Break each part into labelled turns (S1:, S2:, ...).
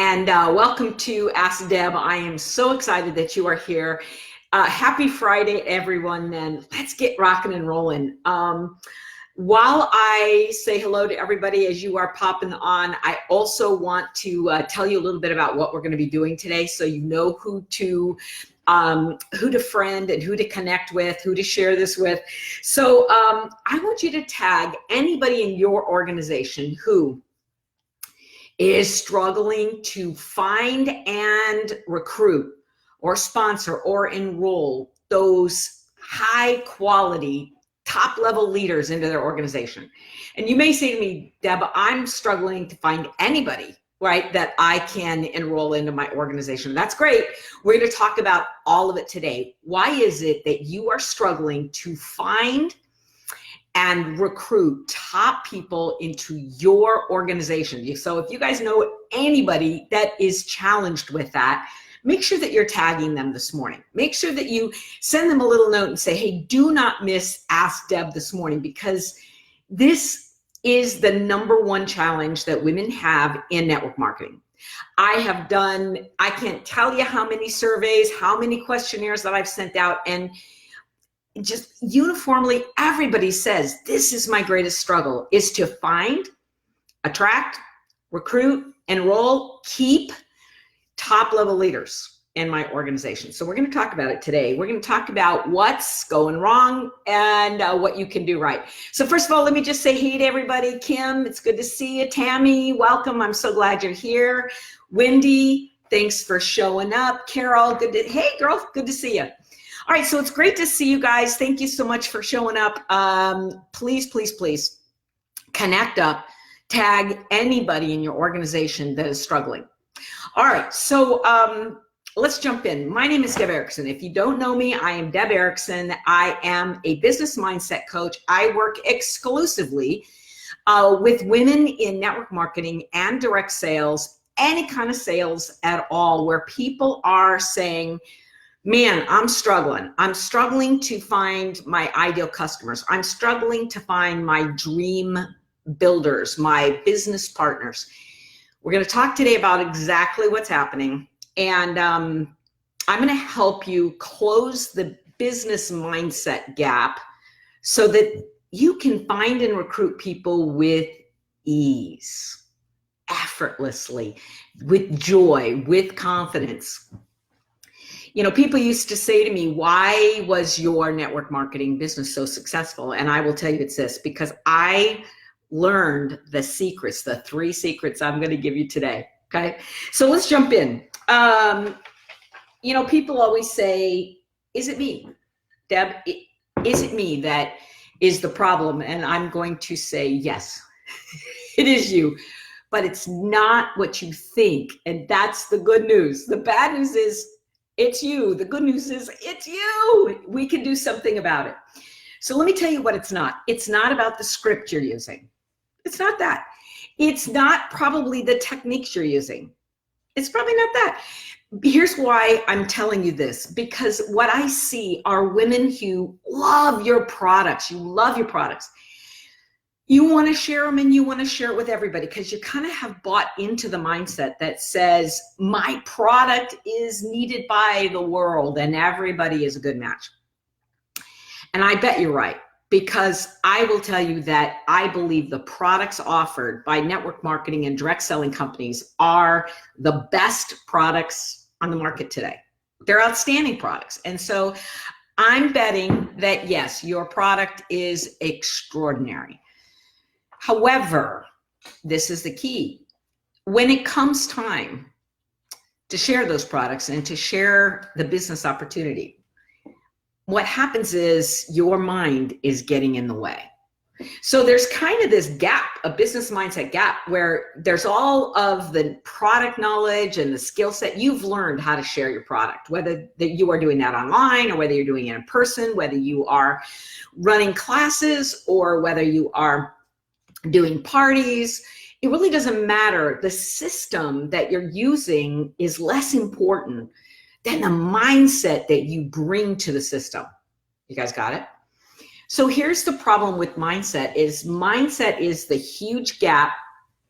S1: and welcome to Ask Deb. I am so excited that you are here. Happy Friday, everyone, and let's get rocking and rolling. While I say hello to everybody as you are popping on, I also want to tell you a little bit about what we're going to be doing today, so you know who to friend and who to connect with, who to share this with. So I want you to tag anybody in your organization who is struggling to find and recruit or sponsor or enroll those high quality top level leaders into their organization. And you may say to me, Deb, I'm struggling to find anybody, right, that I can enroll into my organization. That's great. We're going to talk about all of it today. Why is it that you are struggling to find and recruit top people into your organization? So if you guys know anybody that is challenged with that, make sure that you're tagging them this morning. Make sure that you send them a little note and say, hey, do not miss Ask Deb this morning, because this is the #1 challenge that women have in network marketing. I can't tell you how many surveys, how many questionnaires that I've sent out, and just uniformly everybody says this is my greatest struggle, is to find, attract, recruit, enroll, keep top level leaders in my organization. So we're going to talk about it today. We're going to talk about what's going wrong and what you can do right. So first of all, let me just say hey to everybody. Kim, it's good to see you. Tammy, welcome. I'm so glad you're here. Wendy, thanks for showing up. Carol, hey girl, good to see you. All right, so it's great to see you guys. Thank you so much for showing up. Please, please, please connect up, tag anybody in your organization that is struggling. All right, so let's jump in. My name is Deb Erickson. If you don't know me, I am Deb Erickson. I am a business mindset coach. I work exclusively with women in network marketing and direct sales, any kind of sales at all, where people are saying, man, I'm struggling. I'm struggling to find my ideal customers. I'm struggling to find my dream builders, my business partners. We're going to talk today about exactly what's happening. And I'm going to help you close the business mindset gap so that you can find and recruit people with ease, effortlessly, with joy, with confidence. You know, people used to say to me, why was your network marketing business so successful? And I will tell you it's this, because I learned the secrets, the 3 secrets I'm going to give you today. Okay. So let's jump in. You know, people always say, is it me, Deb? Is it me that is the problem? And I'm going to say, yes, it is you, but it's not what you think. And that's the good news. The bad news is, it's you. The good news is it's you. We can do something about it. So let me tell you what it's not. It's not about the script you're using. It's not that. It's not probably the techniques you're using. It's probably not that. Here's why I'm telling you this, because what I see are women who love your products. You love your products. You want to share them and you want to share it with everybody because you kind of have bought into the mindset that says my product is needed by the world and everybody is a good match. And I bet you're right, because I will tell you that I believe the products offered by network marketing and direct selling companies are the best products on the market today. They're outstanding products. And so I'm betting that yes, your product is extraordinary. However, this is the key. When it comes time to share those products and to share the business opportunity, what happens is your mind is getting in the way. So there's kind of this gap, a business mindset gap, where there's all of the product knowledge and the skill set. You've learned how to share your product, whether that you are doing that online or whether you're doing it in person, whether you are running classes or whether you are doing parties. It really doesn't matter. The system that you're using is less important than the mindset that you bring to the system. You guys got it? So here's the problem with mindset is the huge gap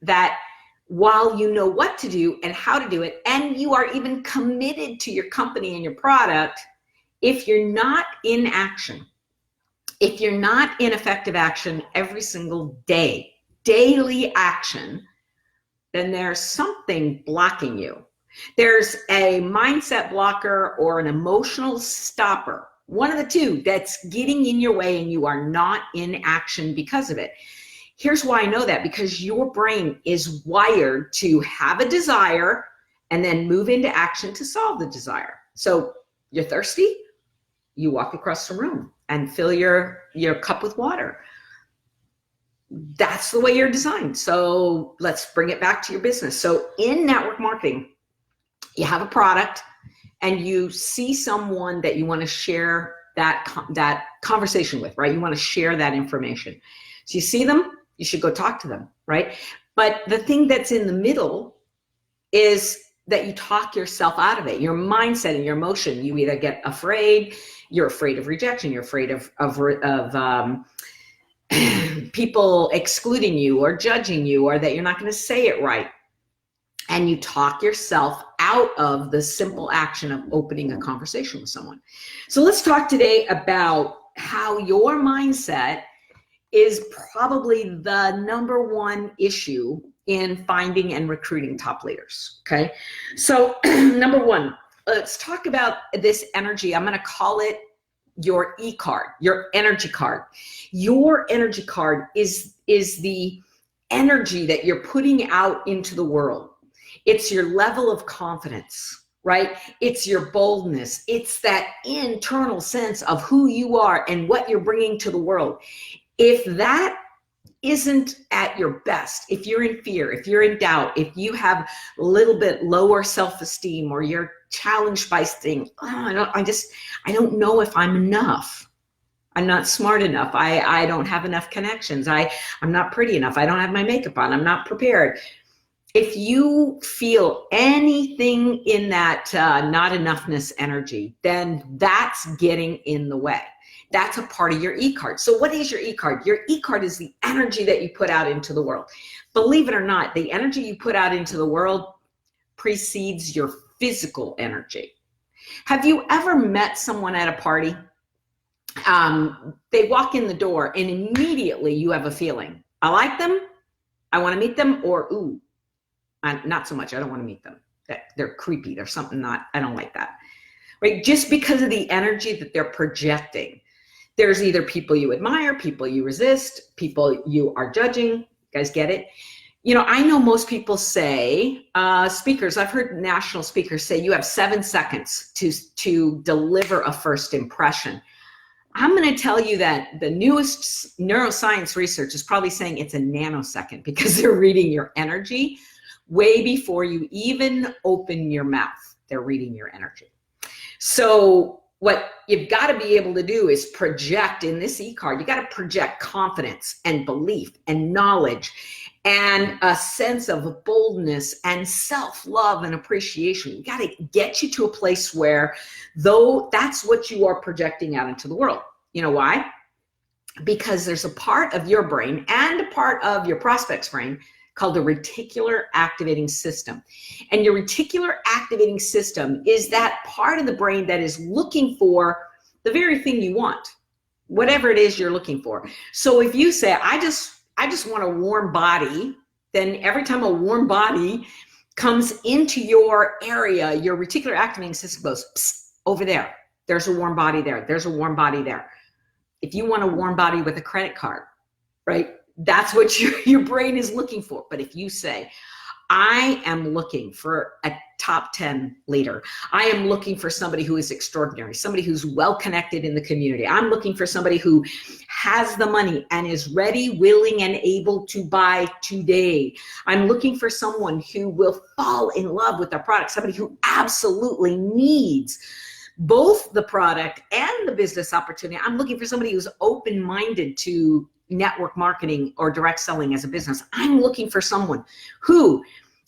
S1: that while you know what to do and how to do it, and you are even committed to your company and your product, if you're not in action, if you're not in effective action every single day, daily action, then there's something blocking you. There's a mindset blocker or an emotional stopper, one of the two, that's getting in your way, and you are not in action because of it. Here's why I know that: because your brain is wired to have a desire and then move into action to solve the desire. So you're thirsty, you walk across the room and fill your cup with water. That's the way you're designed. So let's bring it back to your business. So in network marketing, you have a product and you see someone that you want to share that conversation with, right? You want to share that information. So you see them, you should go talk to them, right? But the thing that's in the middle is that you talk yourself out of it. Your mindset and your emotion, you either get afraid, you're afraid of rejection, you're afraid of people excluding you or judging you, or that you're not going to say it right. And you talk yourself out of the simple action of opening a conversation with someone. So let's talk today about how your mindset is probably the number one issue in finding and recruiting top leaders, okay? So number one, let's talk about this energy. I'm gonna call it your E-card, your energy card. Your energy card is the energy that you're putting out into the world. It's your level of confidence, right? It's your boldness. It's that internal sense of who you are and what you're bringing to the world. If that isn't at your best, if you're in fear, if you're in doubt, if you have a little bit lower self-esteem, or you're challenged by things, I don't know if I'm enough. I'm not smart enough. I don't have enough connections. I'm not pretty enough. I don't have my makeup on. I'm not prepared. If you feel anything in that not enoughness energy, then that's getting in the way. That's a part of your E-card. So what is your E-card? Your E-card is the energy that you put out into the world. Believe it or not, the energy you put out into the world precedes your physical energy. Have you ever met someone at a party? They walk in the door and immediately you have a feeling. I like them, I want to meet them, or ooh, not so much, I don't want to meet them. They're creepy, there's something I don't like that. Right? Just because of the energy that they're projecting. There's either people you admire, people you resist, people you are judging. You guys get it? You know, I know most people say, speakers, I've heard national speakers say you have 7 seconds to deliver a first impression. I'm going to tell you that the newest neuroscience research is probably saying it's a nanosecond, because they're reading your energy way before you even open your mouth. They're reading your energy. So what you've got to be able to do is project in this E-card. You got to project confidence and belief and knowledge and a sense of boldness and self-love and appreciation. You got to get you to a place where, though, that's what you are projecting out into the world. You know why? Because there's a part of your brain and a part of your prospect's brain called the reticular activating system. And your reticular activating system is that part of the brain that is looking for the very thing you want, whatever it is you're looking for. So if you say, I just want a warm body, then every time a warm body comes into your area, your reticular activating system goes, psst, over there. There's a warm body there. There's a warm body there. If you want a warm body with a credit card, right? That's what your brain is looking for. But if you say, I am looking for a top 10 leader. I am looking for somebody who is extraordinary, somebody who's well-connected in the community. I'm looking for somebody who has the money and is ready, willing, and able to buy today. I'm looking for someone who will fall in love with their product, somebody who absolutely needs both the product and the business opportunity. I'm looking for somebody who's open-minded to network marketing or direct selling as a business. I'm looking for someone who,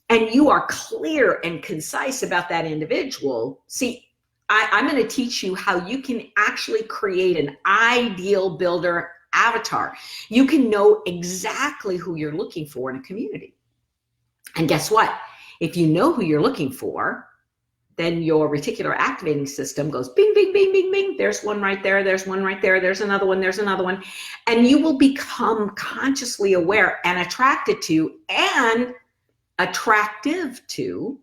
S1: and you are clear and concise about that individual. See, I'm going to teach you how you can actually create an ideal builder avatar. You can know exactly who you're looking for in a community. And guess what? If you know who you're looking for, then your reticular activating system goes bing, bing, bing, bing, bing. There's one right there. There's one right there. There's another one. There's another one. And you will become consciously aware and attracted to and attractive to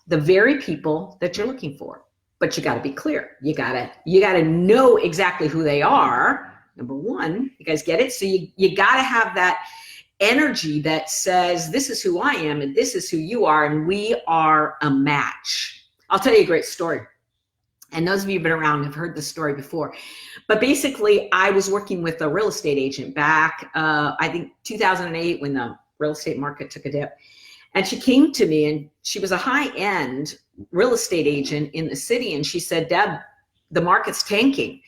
S1: the very people that you're looking for. But you got to be clear. You got to know exactly who they are. Number one, you guys get it? So you got to have that energy that says, this is who I am and this is who you are, and we are a match. I'll tell you a great story. And those of you who've been around have heard this story before. But basically, I was working with a real estate agent back, I think 2008, when the real estate market took a dip. And she came to me, and she was a high-end real estate agent in the city. And she said, Deb, the market's tanking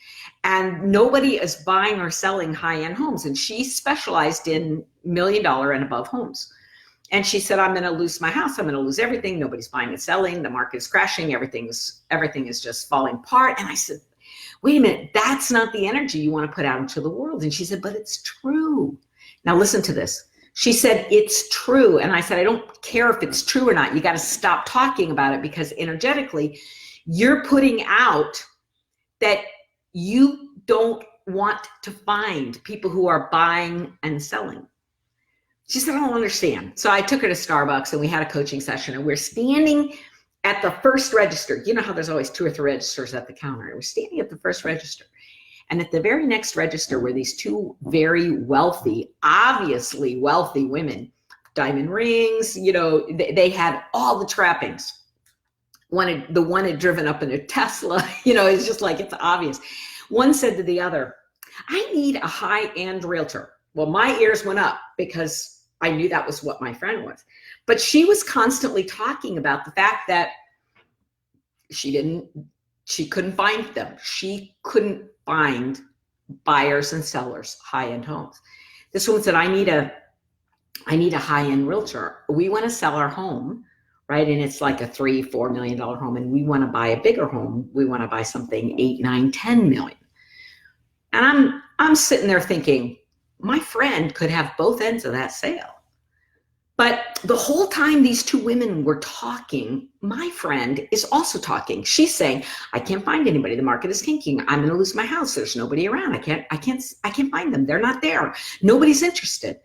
S1: and nobody is buying or selling high-end homes. And she specialized in $1 million and above homes. And she said, I'm going to lose my house. I'm going to lose everything. Nobody's buying and selling. The market is crashing. Everything is just falling apart. And I said, wait a minute, that's not the energy you want to put out into the world. And she said, but it's true. Now listen to this. She said, it's true. And I said, I don't care if it's true or not. You got to stop talking about it, because energetically you're putting out that you don't want to find people who are buying and selling. She said, I don't understand. So I took her to Starbucks and we had a coaching session, and we're standing at the first register. You know how there's always 2 or 3 registers at the counter. We're standing at the first register. And at the very next register were these 2 very wealthy, obviously wealthy women, diamond rings, they had all the trappings. The one had driven up in a Tesla, it's just like, it's obvious. One said to the other, I need a high-end realtor. Well, my ears went up because I knew that was what my friend was. But she was constantly talking about the fact that she couldn't find them. She couldn't find buyers and sellers, high-end homes. This woman said, I need a high-end realtor. We want to sell our home, right? And it's like a $3-4 million home, and we want to buy a bigger home. We want to buy something 8, 9, 10 million. And I'm sitting there thinking, my friend could have both ends of that sale. But the whole time these 2 women were talking, my friend is also talking. She's saying, I can't find anybody. The market is tanking. I'm going to lose my house. There's nobody around. I can't find them. They're not there. Nobody's interested.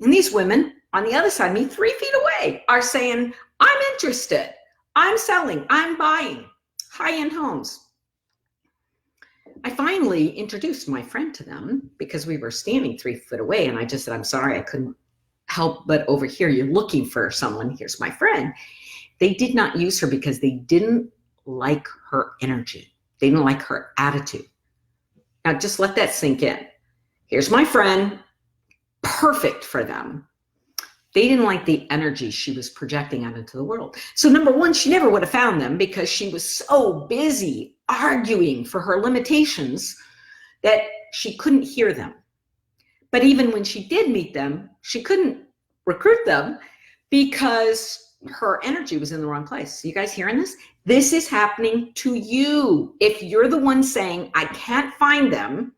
S1: And these women on the other side of me, 3 feet away, are saying, I'm interested. I'm selling. I'm buying high-end homes. I finally introduced my friend to them because we were standing 3 foot away, and I just said, I'm sorry, I couldn't help but overhear you looking for someone. Here's my friend. They did not use her because they didn't like her energy. They didn't like her attitude. Now just let that sink in. Here's my friend, perfect for them. They didn't like the energy she was projecting out into the world. So number one, she never would have found them because she was so busy arguing for her limitations that she couldn't hear them. But even when she did meet them, she couldn't recruit them because her energy was in the wrong place. You guys hearing this? This is happening to you. If you're the one saying, I can't find them,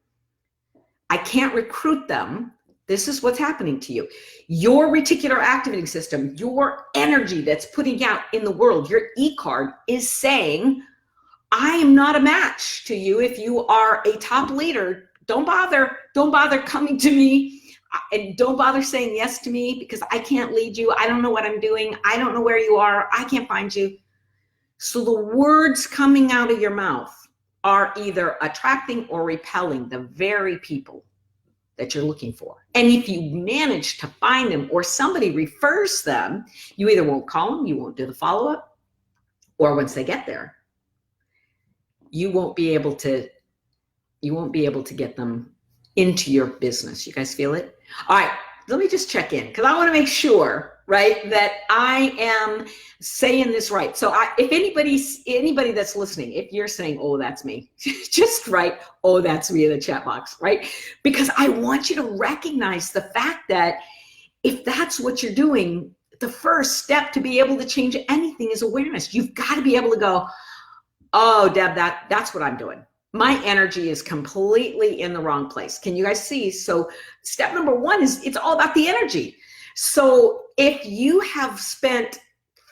S1: I can't recruit them, this is what's happening to you. Your reticular activating system, your energy that's putting out in the world, your Ecard is saying, I am not a match to you. If you are a top leader, don't bother coming to me, and don't bother saying yes to me because I can't lead you. I don't know what I'm doing. I don't know where you are. I can't find you. So the words coming out of your mouth are either attracting or repelling the very people that you're looking for. And if you manage to find them or somebody refers them, you either won't call them, you won't do the follow-up, or once they get there, you won't be able to get them into your business. You guys feel it? All right, let me just check in because I want to make sure, right, that I am saying this right. So if anybody that's listening, if you're saying, oh, that's me, just write, oh, that's me in the chat box, right? Because I want you to recognize the fact that if that's what you're doing, the first step to be able to change anything is awareness. You've got to be able to go, oh, Deb, that's what I'm doing. My energy is completely in the wrong place. Can you guys see? So step number one is it's all about the energy. So if you have spent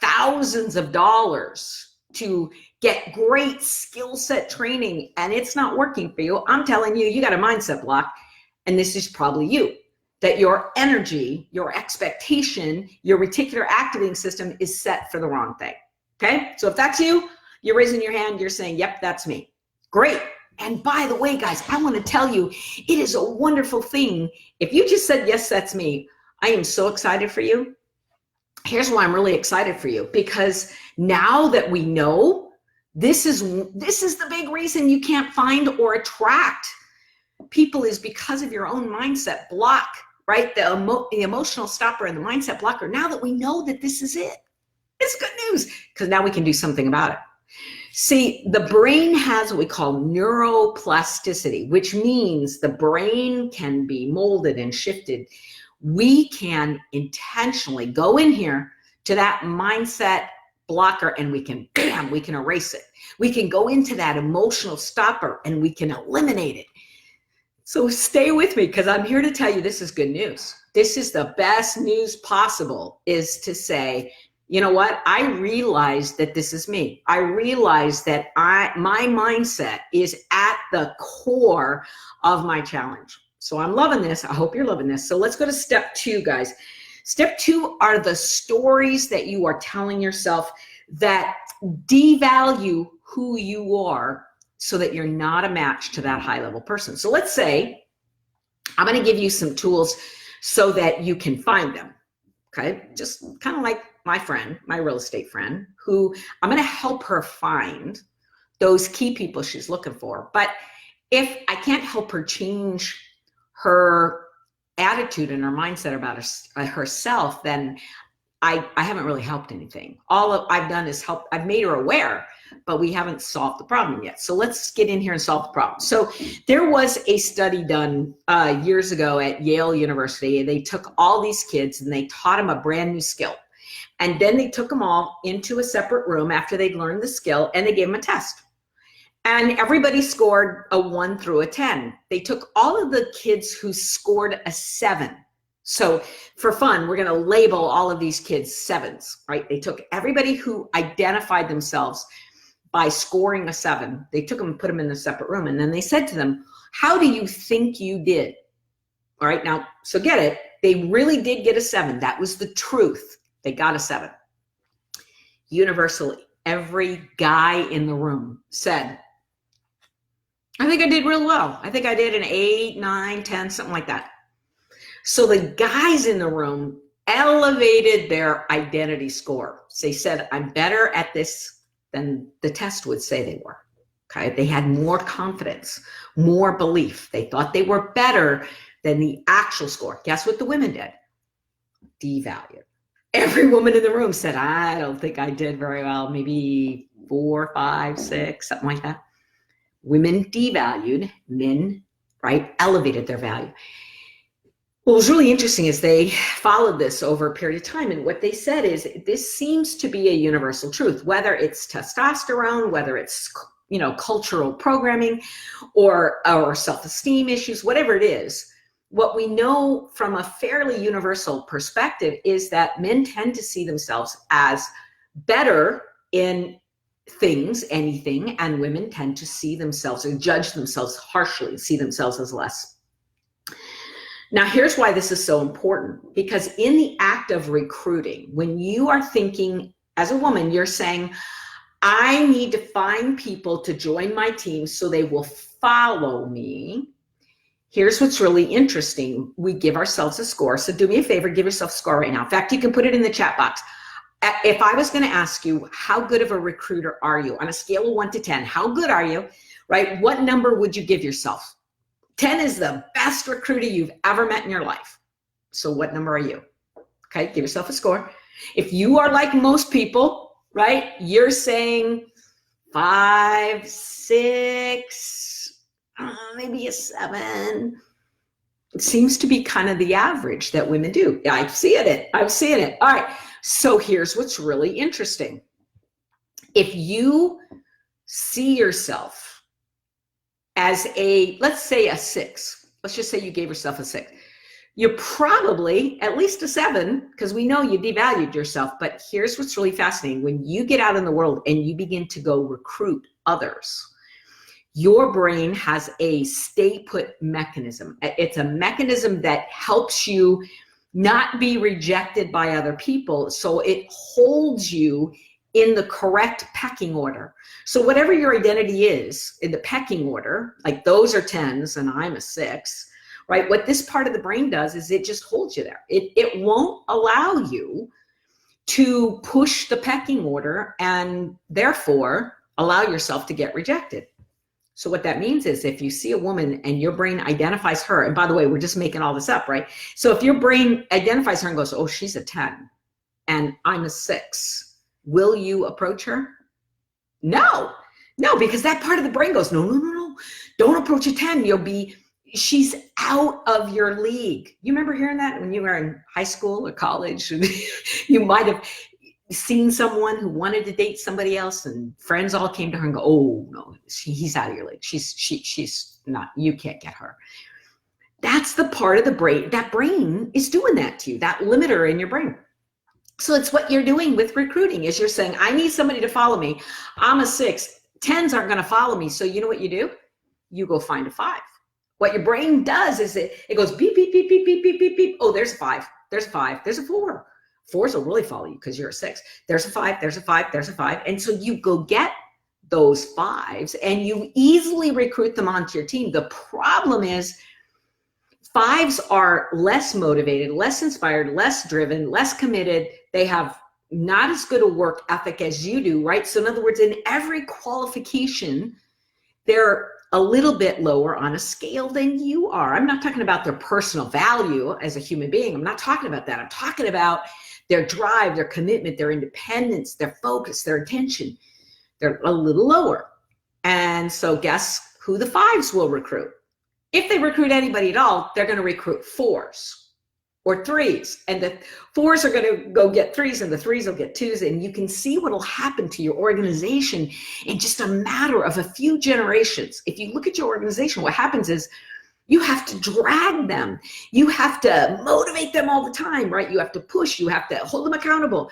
S1: thousands of dollars to get great skill set training and it's not working for you, I'm telling you, you got a mindset block. And this is probably you, that your energy, your expectation, your reticular activating system is set for the wrong thing. Okay. So if that's you, you're raising your hand, you're saying, yep, that's me. Great. And by the way, guys, I want to tell you, it is a wonderful thing. If you just said, yes, that's me, I am so excited for you. Here's why I'm really excited for you, because now that we know, this is the big reason you can't find or attract people, is because of your own mindset block, right? The emotional stopper and the mindset blocker. Now that we know that this is it, it's good news, because now we can do something about it. See, the brain has what we call neuroplasticity, which means the brain can be molded and shifted. We can intentionally go in here to that mindset blocker and we can, bam, we can erase it. We can go into that emotional stopper and we can eliminate it. So stay with me, because I'm here to tell you this is good news. This is the best news possible, is to say, you know what? I realize that this is me. I realize that my mindset is at the core of my challenge. So I'm loving this. I hope you're loving this. So let's go to step 2, guys. Step 2 are the stories that you are telling yourself that devalue who you are, so that you're not a match to that high level person. So let's say I'm going to give you some tools so that you can find them. Okay. Just kind of like my friend, my real estate friend, who I'm going to help her find those key people she's looking for. But if I can't help her change her attitude and her mindset about herself, then I haven't really helped anything. All I've done is help. I've made her aware, but we haven't solved the problem yet. So let's get in here and solve the problem. So there was a study done years ago at Yale University. They took all these kids and they taught them a brand new skill. And then they took them all into a separate room after they'd learned the skill, and they gave them a test. And everybody scored a 1 through a 10. They took all of the kids who scored a 7. So for fun, we're going to label all of these kids 7s, right? They took everybody who identified themselves by scoring a 7. They took them and put them in a separate room. And then they said to them, how do you think you did? All right. Now, so get it. They really did get a 7. That was the truth. They got a 7. Universally, every guy in the room said, I think I did real well. I think I did an 8, 9, 10, something like that. So the guys in the room elevated their identity score. They said, I'm better at this than the test would say they were. Okay. They had more confidence, more belief. They thought they were better than the actual score. Guess what the women did? Devalued. Every woman in the room said, I don't think I did very well. Maybe 4, 5, 6, something like that. Women devalued, men, right, elevated their value. What was really interesting is they followed this over a period of time. And what they said is, this seems to be a universal truth, whether it's testosterone, whether it's, cultural programming or self-esteem issues, whatever it is. What we know from a fairly universal perspective is that men tend to see themselves as better in things, anything, and women tend to see themselves or judge themselves harshly, see themselves as less. Now, here's why this is so important, because in the act of recruiting, when you are thinking as a woman, you're saying, I need to find people to join my team so they will follow me. Here's what's really interesting. We give ourselves a score. So do me a favor, give yourself a score right now. In fact, you can put it in the chat box. If I was going to ask you, how good of a recruiter are you? On a scale of 1 to 10, how good are you, right? What number would you give yourself? 10 is the best recruiter you've ever met in your life. So what number are you? Okay, give yourself a score. If you are like most people, right, you're saying 5, 6, maybe a 7. It seems to be kind of the average that women do. I've seen it. All right. So here's what's really interesting. If you see yourself as let's say a 6, let's just say you gave yourself a 6. You're probably at least a 7 because we know you devalued yourself. But here's what's really fascinating. When you get out in the world and you begin to go recruit others, your brain has a stay put mechanism. It's a mechanism that helps you not be rejected by other people. So it holds you in the correct pecking order. So whatever your identity is in the pecking order, like those are 10s and I'm a 6, right? What this part of the brain does is it just holds you there. It won't allow you to push the pecking order and therefore allow yourself to get rejected. So what that means is if you see a woman and your brain identifies her, and by the way, we're just making all this up, right? So if your brain identifies her and goes, oh, she's a 10 and I'm a 6, will you approach her? No, because that part of the brain goes, no, don't approach a 10. She's out of your league. You remember hearing that when you were in high school or college? You might have seen someone who wanted to date somebody else and friends all came to her and go, oh no, he's out of your league. She's not, you can't get her. That's the part of the brain, that brain is doing that to you, that limiter in your brain. So it's what you're doing with recruiting is you're saying, I need somebody to follow me. I'm a 6, 10s aren't going to follow me. So you know what you do? You go find a 5. What your brain does is it goes beep, beep, beep, beep, beep, beep, beep, beep. Oh, there's a 5, there's a 5, there's a 4. 4s will really follow you because you're a 6. There's a 5, there's a 5, there's a 5. And so you go get those 5s and you easily recruit them onto your team. The problem is 5s are less motivated, less inspired, less driven, less committed. They have not as good a work ethic as you do, right? So in other words, in every qualification, they're a little bit lower on a scale than you are. I'm not talking about their personal value as a human being. I'm not talking about that. I'm talking about their drive, their commitment, their independence, their focus, their attention. They're a little lower. And so guess who the 5s will recruit? If they recruit anybody at all, they're going to recruit 4s or 3s. And the 4s are going to go get 3s and the 3s will get 2s. And you can see what will happen to your organization in just a matter of a few generations. If you look at your organization, what happens is you have to drag them. You have to motivate them all the time, right? You have to push, you have to hold them accountable.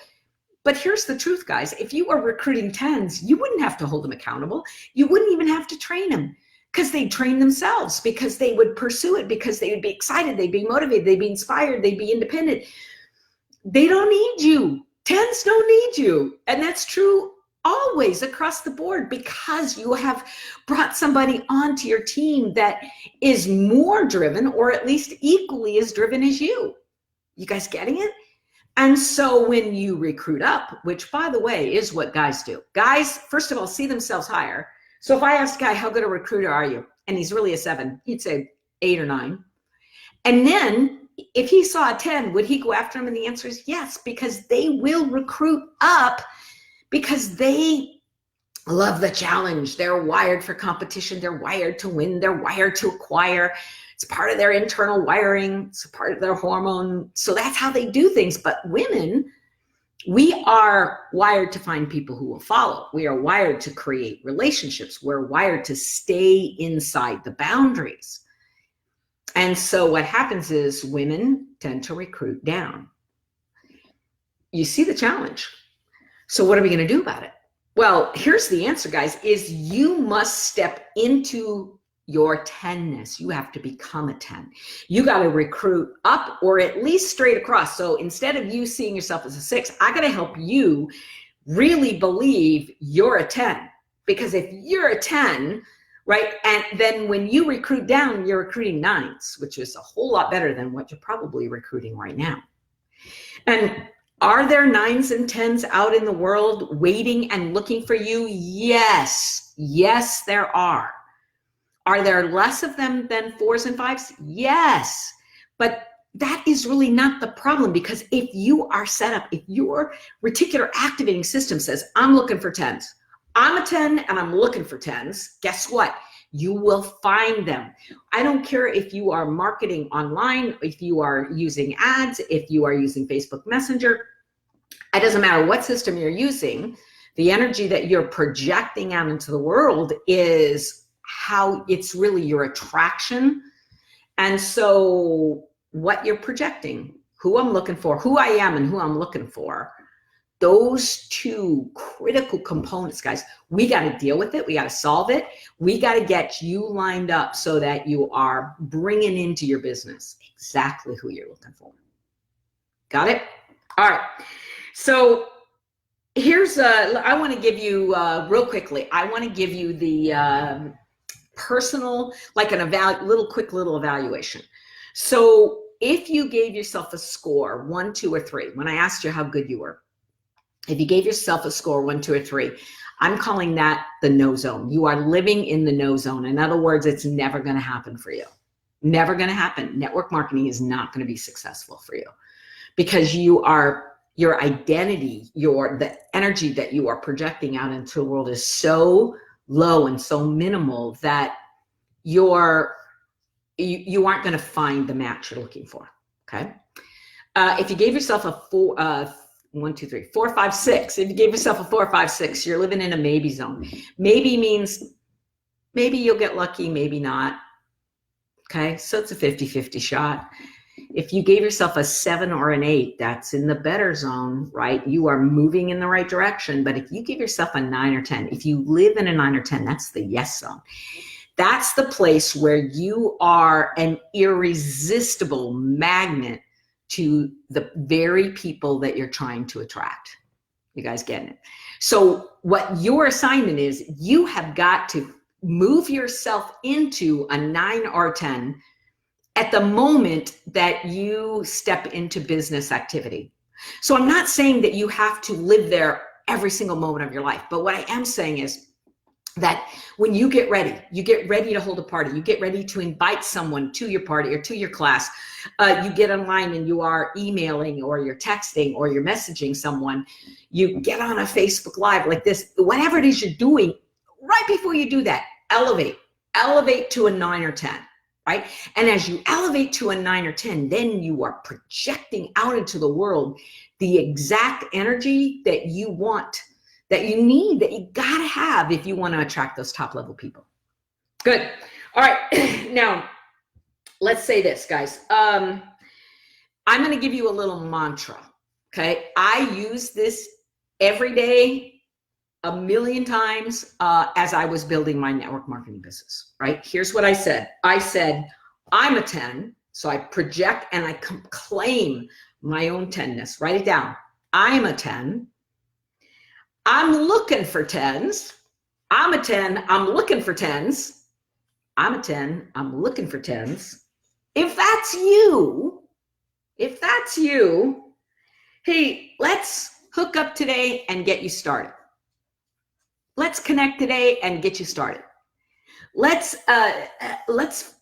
S1: But here's the truth, guys. If you were recruiting 10s, you wouldn't have to hold them accountable. You wouldn't even have to train them because they'd train themselves, because they would pursue it, because they would be excited, they'd be motivated, they'd be inspired, they'd be independent. They don't need you. 10s don't need you. And that's true always across the board because you have brought somebody onto your team that is more driven or at least equally as driven as you. You guys getting it? And so when you recruit up, which by the way is what guys do. Guys, first of all, see themselves higher. So if I ask a guy, how good a recruiter are you? And he's really a 7, he'd say 8 or 9. And then if he saw a 10, would he go after him? And the answer is yes, because they will recruit up because they love the challenge. They're wired for competition. They're wired to win. They're wired to acquire. It's part of their internal wiring. It's a part of their hormone. So that's how they do things. But women, we are wired to find people who will follow. We are wired to create relationships. We're wired to stay inside the boundaries. And so what happens is women tend to recruit down. You see the challenge. So what are we going to do about it? Well, here's the answer, guys, is you must step into your 10ness. You have to become a 10. You got to recruit up or at least straight across. So instead of you seeing yourself as a 6, I got to help you really believe you're a 10. Because if you're a 10, right, and then when you recruit down, you're recruiting 9s, which is a whole lot better than what you're probably recruiting right now. And are there 9s and 10s out in the world waiting and looking for you? Yes. Yes, there are. Are there less of them than 4s and 5s? Yes. But that is really not the problem, because if you are set up, if your reticular activating system says, I'm looking for 10s, I'm a 10 and I'm looking for 10s, guess what? You will find them. I don't care if you are marketing online, if you are using ads, if you are using Facebook Messenger. It doesn't matter what system you're using. The energy that you're projecting out into the world is how it's really your attraction. And so what you're projecting, who I'm looking for, who I am and who I'm looking for, those two critical components, guys, we got to deal with it. We got to solve it. We got to get you lined up so that you are bringing into your business exactly who you're looking for. Got it? All right. So here's, I want to give you, real quickly, I want to give you the personal, like quick little evaluation. So if you gave yourself a score, 1, 2, or 3, when I asked you how good you were, if you gave yourself a score, 1, 2, or 3, I'm calling that the no zone. You are living in the no zone. In other words, it's never going to happen for you. Never going to happen. Network marketing is not going to be successful for you because your identity, the energy that you are projecting out into the world is so low and so minimal that you aren't going to find the match you're looking for. Okay. If you gave yourself a 1, 2, 3, 4, 5, 6. If you gave yourself a 4, 5, 6, you're living in a maybe zone. Maybe means maybe you'll get lucky, maybe not. Okay, so it's a 50-50 shot. If you gave yourself a 7 or an 8, that's in the better zone, right? You are moving in the right direction. But if you give yourself a 9 or 10, if you live in a 9 or 10, that's the yes zone. That's the place where you are an irresistible magnet to the very people that you're trying to attract. You guys getting it? So what your assignment is, you have got to move yourself into a 9 or 10 at the moment that you step into business activity. So I'm not saying that you have to live there every single moment of your life, but what I am saying is that when you get ready to hold a party, you get ready to invite someone to your party or to your class, you get online and you are emailing or you're texting or you're messaging someone, you get on a Facebook Live like this, whatever it is you're doing, right before you do that, elevate to a 9 or 10, right? And as you elevate to a 9 or 10, then you are projecting out into the world the exact energy that you want, that you need, that you gotta have if you want to attract those top level people. Good. All right. Now, let's say this, guys. I'm going to give you a little mantra. Okay. I use this every day, a million times as I was building my network marketing business, right? Here's what I said. I said, I'm a 10. So I project and I claim my own 10ness. Write it down. I'm a 10. I'm looking for 10s. I'm a 10. I'm looking for 10s. I'm a 10. I'm looking for 10s. If that's you, hey, let's hook up today and get you started. Let's connect today and get you started. Let's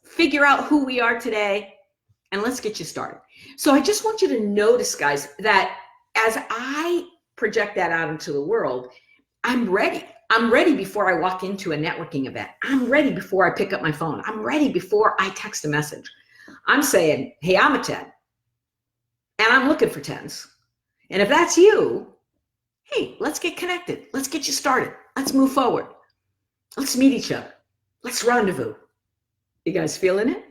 S1: figure out who we are today and let's get you started. So I just want you to notice, guys, that as I project that out into the world, I'm ready. I'm ready before I walk into a networking event. I'm ready before I pick up my phone. I'm ready before I text a message. I'm saying, hey, I'm a 10 and I'm looking for 10s. And if that's you, hey, let's get connected. Let's get you started. Let's move forward. Let's meet each other. Let's rendezvous. You guys feeling it?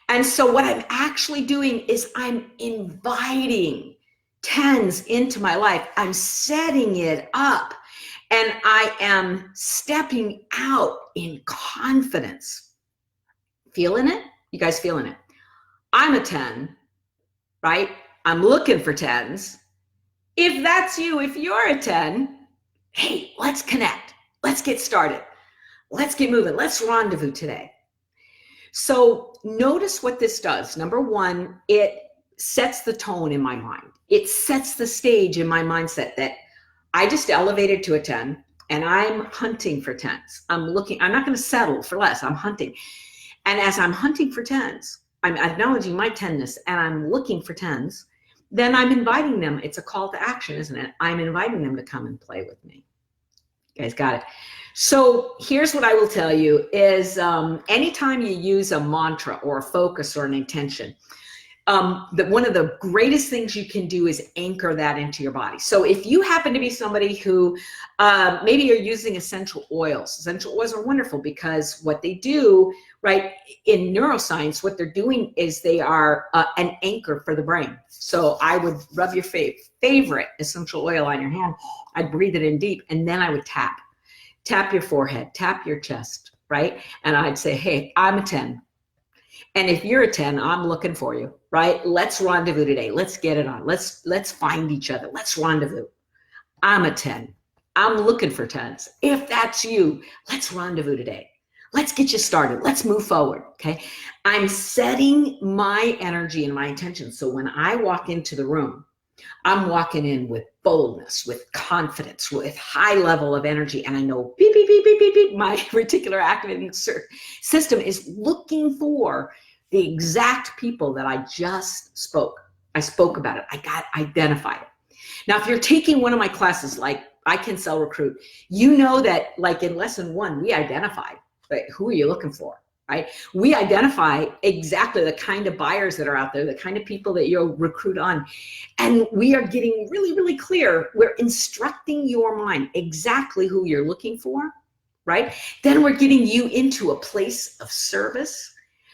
S1: And so what I'm actually doing is I'm inviting 10s into my life. I'm setting it up and I am stepping out in confidence. Feeling it? You guys feeling it? I'm a 10, right? I'm looking for 10s. If that's you, if you're a 10, hey, let's connect. Let's get started. Let's get moving. Let's rendezvous today. So notice what this does. Number one, it sets the tone in my mind. It sets the stage in my mindset that I just elevated to a 10 and I'm hunting for 10s. I'm not going to settle for less. I'm hunting. And as I'm hunting for 10s, I'm acknowledging my 10ness and I'm looking for 10s, then I'm inviting them. It's a call to action, isn't it? I'm inviting them to come and play with me. You guys got it? So here's what I will tell you is anytime you use a mantra or a focus or an intention, one of the greatest things you can do is anchor that into your body. So if you happen to be somebody who maybe you're using essential oils are wonderful because what they do, right, in neuroscience, what they're doing is they are an anchor for the brain. So I would rub your favorite essential oil on your hand. I'd breathe it in deep, and then I would tap your forehead, tap your chest, right? And I'd say, hey, I'm a 10. And if you're a 10, I'm looking for you, right? Let's rendezvous today. Let's get it on. Let's find each other. Let's rendezvous. I'm a 10. I'm looking for 10s. If that's you, let's rendezvous today. Let's get you started. Let's move forward, okay? I'm setting my energy and my intention. So when I walk into the room, I'm walking in with boldness, with confidence, with high level of energy. And I know beep, beep, beep, beep, beep, beep, my reticular activating system is looking for the exact people that I just spoke. I spoke about it. I got identified it. Now, if you're taking one of my classes, like ICAN Sell Recruit, you know that like in lesson 1, we identified, right, who are you looking for? Right? We identify exactly the kind of buyers that are out there, the kind of people that you'll recruit on. And we are getting really, really clear. We're instructing your mind exactly who you're looking for, right? Then we're getting you into a place of service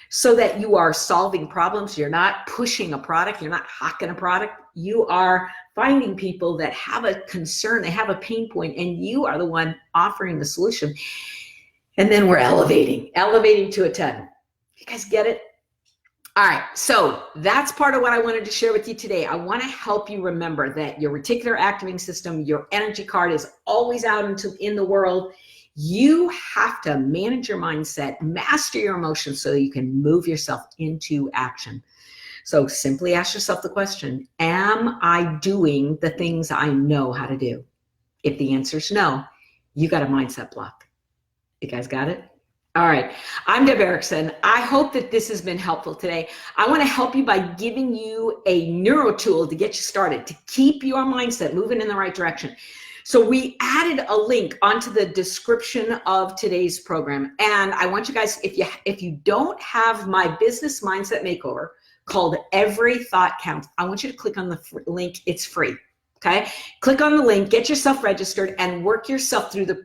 S1: so that you are solving problems. You're not pushing a product. You're not hawking a product. You are finding people that have a concern, they have a pain point, and you are the one offering the solution. And then we're elevating to a 10. You guys get it? All right, so that's part of what I wanted to share with you today. I want to help you remember that your reticular activating system, your energy card is always out in the world. You have to manage your mindset, master your emotions so that you can move yourself into action. So simply ask yourself the question, am I doing the things I know how to do? If the answer is no, you got a mindset block. You guys got it? All right. I'm Deb Erickson. I hope that this has been helpful today. I want to help you by giving you a neuro tool to get you started, to keep your mindset moving in the right direction. So we added a link onto the description of today's program. And I want you guys, if you don't have my business mindset makeover called Every Thought Counts, I want you to click on the link. It's free. Okay, click on the link, get yourself registered, and work yourself through the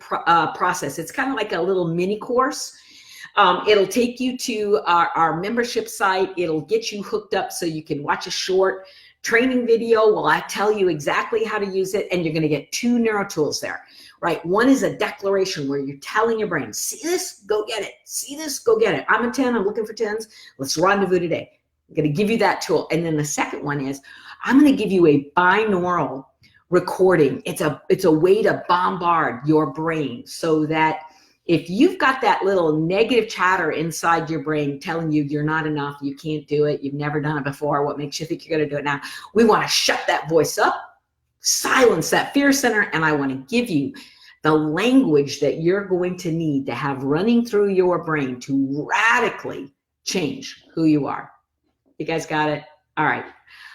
S1: process. It's kind of like a little mini course. It'll take you to our membership site. It'll get you hooked up so you can watch a short training video while I tell you exactly how to use it, and you're going to get 2 neuro tools there, right? One is a declaration where you're telling your brain, see this, go get it. See this, go get it. I'm a 10, I'm looking for 10s. Let's rendezvous today. I'm going to give you that tool. And then the second one is, I'm going to give you a binaural recording. It's a way to bombard your brain so that if you've got that little negative chatter inside your brain telling you you're not enough, you can't do it, you've never done it before, what makes you think you're going to do it now? We want to shut that voice up, silence that fear center, and I want to give you the language that you're going to need to have running through your brain to radically change who you are. You guys got it? All right.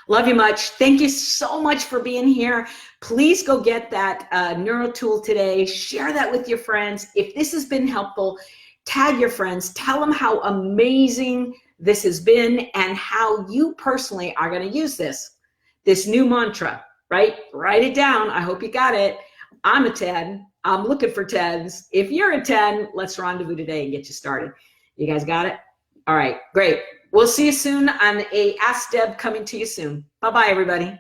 S1: Love you much. Thank you so much for being here. Please go get that neuro tool today. Share that with your friends. If this has been helpful, tag your friends. Tell them how amazing this has been and how you personally are going to use this new mantra, right? Write it down. I hope you got it. I'm a 10. I'm looking for 10s. If you're a 10, let's rendezvous today and get you started. You guys got it? All right, great. We'll see you soon on a Ask Deb coming to you soon. Bye-bye, everybody.